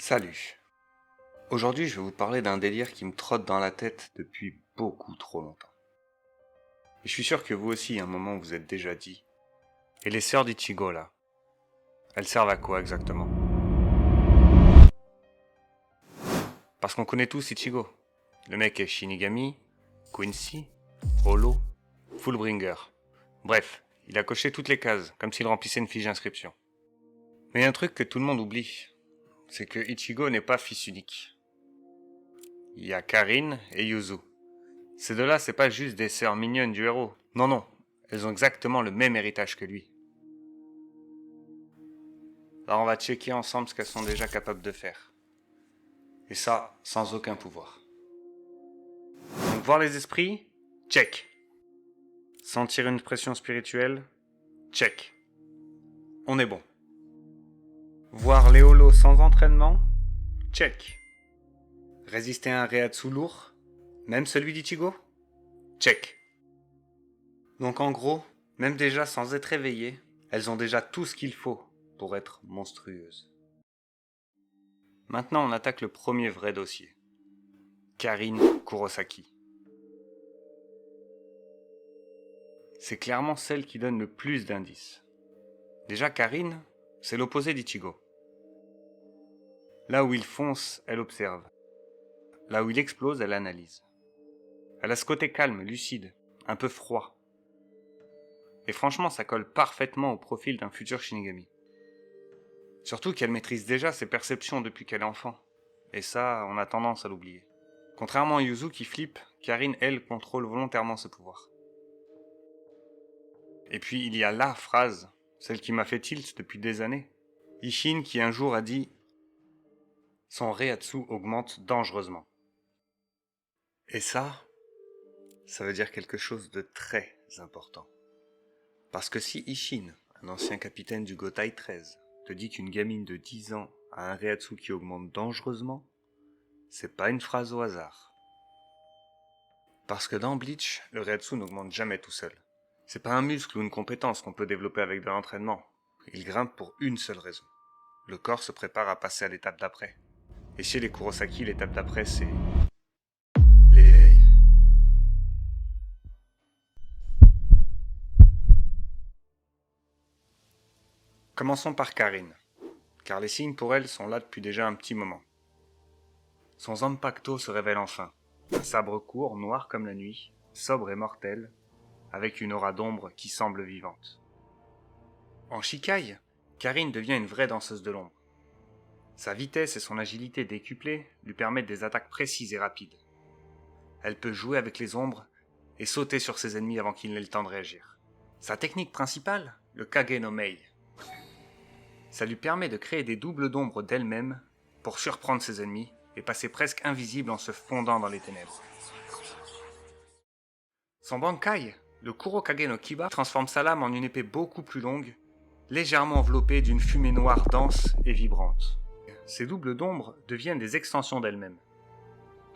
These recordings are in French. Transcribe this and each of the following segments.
Salut. Aujourd'hui, je vais vous parler d'un délire qui me trotte dans la tête depuis beaucoup trop longtemps. Et je suis sûr que vous aussi, à un moment, vous êtes déjà dit. Et les sœurs d'Ichigo, là, elles servent à quoi exactement? Parce qu'on connaît tous Ichigo. Le mec est Shinigami, Quincy, Holo, Fullbringer. Bref, il a coché toutes les cases, comme s'il remplissait une fiche d'inscription. Mais il y a un truc que tout le monde oublie, c'est que Ichigo n'est pas fils unique. Il y a Karin et Yuzu. Ces deux-là, c'est pas juste des sœurs mignonnes du héros. Non, non, elles ont exactement le même héritage que lui. Alors on va checker ensemble ce qu'elles sont déjà capables de faire. Et ça, sans aucun pouvoir. Donc voir les esprits, check. Sentir une pression spirituelle, check. On est bon. Voir les holos sans entraînement, check. Résister à un Reiatsu lourd, même celui d'Ichigo, check. Donc en gros, même déjà sans être éveillées, elles ont déjà tout ce qu'il faut pour être monstrueuses. Maintenant, on attaque le premier vrai dossier. Karin Kurosaki. C'est clairement celle qui donne le plus d'indices. Déjà, Karin, c'est l'opposé d'Ichigo. Là où il fonce, elle observe. Là où il explose, elle analyse. Elle a ce côté calme, lucide, un peu froid. Et franchement, ça colle parfaitement au profil d'un futur Shinigami. Surtout qu'elle maîtrise déjà ses perceptions depuis qu'elle est enfant. Et ça, on a tendance à l'oublier. Contrairement à Yuzu qui flippe, Karin, elle, contrôle volontairement ce pouvoir. Et puis il y a la phrase, celle qui m'a fait tilt depuis des années. Isshin qui un jour a dit « Son Reiatsu augmente dangereusement ». Et ça veut dire quelque chose de très important. Parce que si Isshin, un ancien capitaine du Gotai 13, te dit qu'une gamine de 10 ans a un Reiatsu qui augmente dangereusement, c'est pas une phrase au hasard. Parce que dans Bleach, le Reiatsu n'augmente jamais tout seul. C'est pas un muscle ou une compétence qu'on peut développer avec de l'entraînement. Il grimpe pour une seule raison. Le corps se prépare à passer à l'étape d'après. Et chez les Kurosaki, l'étape d'après, c'est... l'éveil. Commençons par Karin, car les signes pour elle sont là depuis déjà un petit moment. Son Zanpakuto se révèle enfin. Un sabre court, noir comme la nuit, sobre et mortel, avec une aura d'ombre qui semble vivante. En Shikai, Karin devient une vraie danseuse de l'ombre. Sa vitesse et son agilité décuplées lui permettent des attaques précises et rapides. Elle peut jouer avec les ombres et sauter sur ses ennemis avant qu'ils n'aient le temps de réagir. Sa technique principale, le Kage no Mei. Ça lui permet de créer des doubles d'ombre d'elle-même pour surprendre ses ennemis et passer presque invisible en se fondant dans les ténèbres. Son Bankai, le Kurokage no Kiba, transforme sa lame en une épée beaucoup plus longue, légèrement enveloppée d'une fumée noire dense et vibrante. Ces doubles d'ombre deviennent des extensions d'elle-même.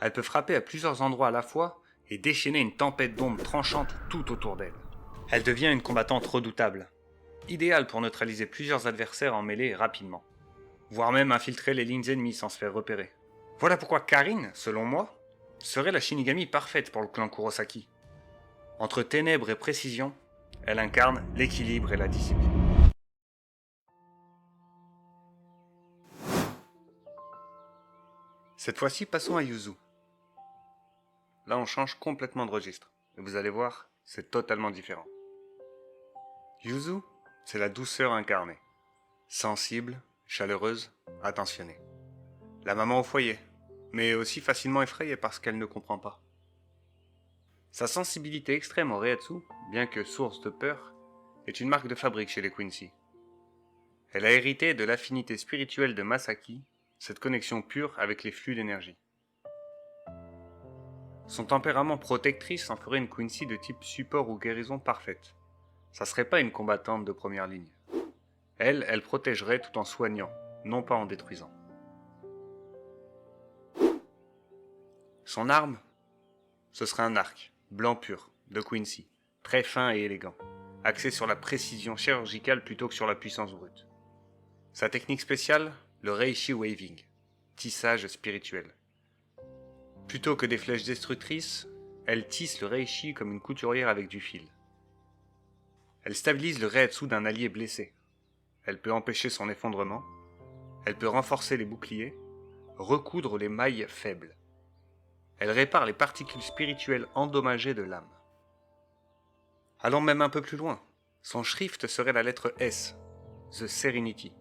Elle peut frapper à plusieurs endroits à la fois et déchaîner une tempête d'ombre tranchante tout autour d'elle. Elle devient une combattante redoutable, idéale pour neutraliser plusieurs adversaires en mêlée rapidement, voire même infiltrer les lignes ennemies sans se faire repérer. Voilà pourquoi Karin, selon moi, serait la Shinigami parfaite pour le clan Kurosaki. Entre ténèbres et précision, elle incarne l'équilibre et la discipline. Cette fois-ci, passons à Yuzu. Là, on change complètement de registre. Et vous allez voir, c'est totalement différent. Yuzu, c'est la douceur incarnée. Sensible, chaleureuse, attentionnée. La maman au foyer, mais aussi facilement effrayée parce qu'elle ne comprend pas. Sa sensibilité extrême au Reiatsu, bien que source de peur, est une marque de fabrique chez les Quincy. Elle a hérité de l'affinité spirituelle de Masaki, cette connexion pure avec les flux d'énergie. Son tempérament protectrice en ferait une Quincy de type support ou guérison parfaite. Ça serait pas une combattante de première ligne. Elle protégerait tout en soignant, non pas en détruisant. Son arme, ce serait un arc, blanc pur, de Quincy, très fin et élégant, axé sur la précision chirurgicale plutôt que sur la puissance brute. Sa technique spéciale, le Reishi Waving. tissage spirituel. Plutôt que des flèches destructrices, elle tisse le Reishi comme une couturière avec du fil. Elle stabilise le Reiatsu d'un allié blessé. Elle peut empêcher son effondrement. Elle peut renforcer les boucliers, recoudre les mailles faibles. Elle répare les particules spirituelles endommagées de l'âme. Allons même un peu plus loin. Son shrift serait la lettre S, The Serenity.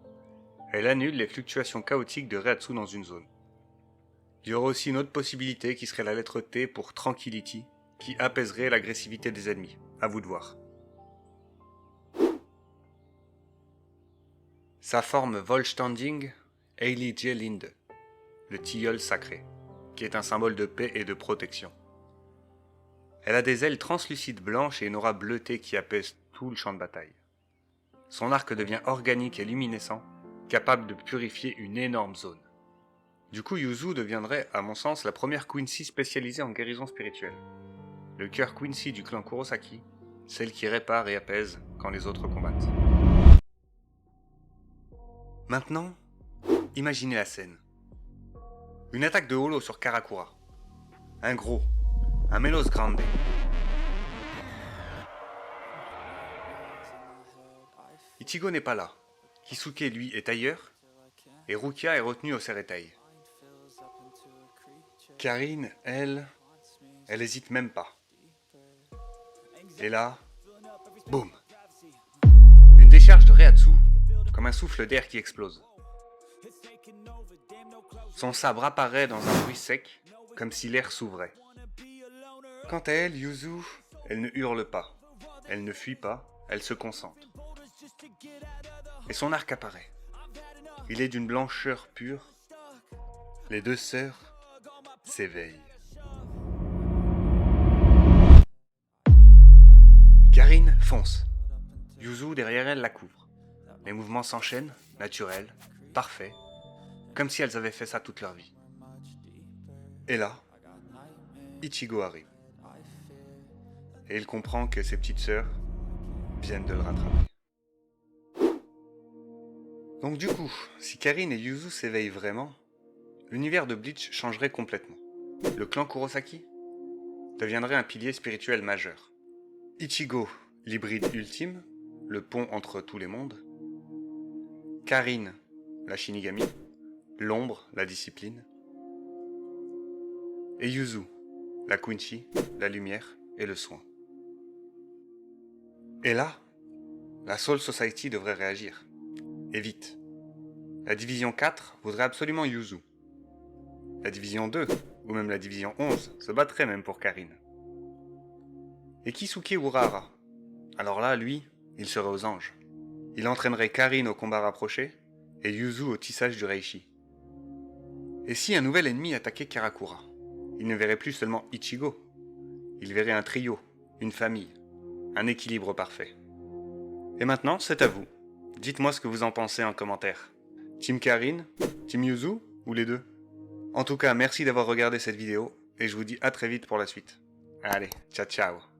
Elle annule les fluctuations chaotiques de Reiatsu dans une zone. Il y aurait aussi une autre possibilité qui serait la lettre T pour Tranquility, qui apaiserait l'agressivité des ennemis. À vous de voir. Sa forme Vollständig, Heilige Linde, le tilleul sacré, qui est un symbole de paix et de protection. Elle a des ailes translucides blanches et une aura bleutée qui apaise tout le champ de bataille. Son arc devient organique et luminescent, capable de purifier une énorme zone. Du coup, Yuzu deviendrait, à mon sens, la première Quincy spécialisée en guérison spirituelle. Le cœur Quincy du clan Kurosaki, celle qui répare et apaise quand les autres combattent. Maintenant, imaginez la scène. Une attaque de holo sur Karakura. Un Melos Grande. Ichigo n'est pas là. Kisuke, lui, est ailleurs. Et Rukia est retenue au Seretai. Karine, elle hésite même pas. Et là, boum. Une décharge de Reiatsu, comme un souffle d'air qui explose. Son sabre apparaît dans un bruit sec, comme si l'air s'ouvrait. Quant à elle, Yuzu, elle ne hurle pas, elle ne fuit pas, elle se concentre. Et son arc apparaît. Il est d'une blancheur pure. Les deux sœurs s'éveillent. Karine fonce. Yuzu derrière elle la couvre. Les mouvements s'enchaînent, naturels, parfaits, comme si elles avaient fait ça toute leur vie. Et là, Ichigo arrive. Et il comprend que ses petites sœurs viennent de le rattraper. Donc du coup, si Karine et Yuzu s'éveillent vraiment, l'univers de Bleach changerait complètement. Le clan Kurosaki deviendrait un pilier spirituel majeur. Ichigo, l'hybride ultime, le pont entre tous les mondes. Karine, la Shinigami, l'ombre, la discipline. Et Yuzu, la Quincy, la lumière et le soin. Et là, la Soul Society devrait réagir. Et vite. La division 4 voudrait absolument Yuzu. La division 2, ou même la division 11, se battrait même pour Karine. Et Kisuke Urahara? Alors là, lui, il serait aux anges. Il entraînerait Karine au combat rapproché, et Yuzu au tissage du Reishi. Et si un nouvel ennemi attaquait Karakura? Il ne verrait plus seulement Ichigo. Il verrait un trio, une famille, un équilibre parfait. Et maintenant, c'est à vous. Dites-moi ce que vous en pensez en commentaire. Team Karine, Team Yuzu ou les deux? En tout cas, merci d'avoir regardé cette vidéo et je vous dis à très vite pour la suite. Allez, ciao ciao.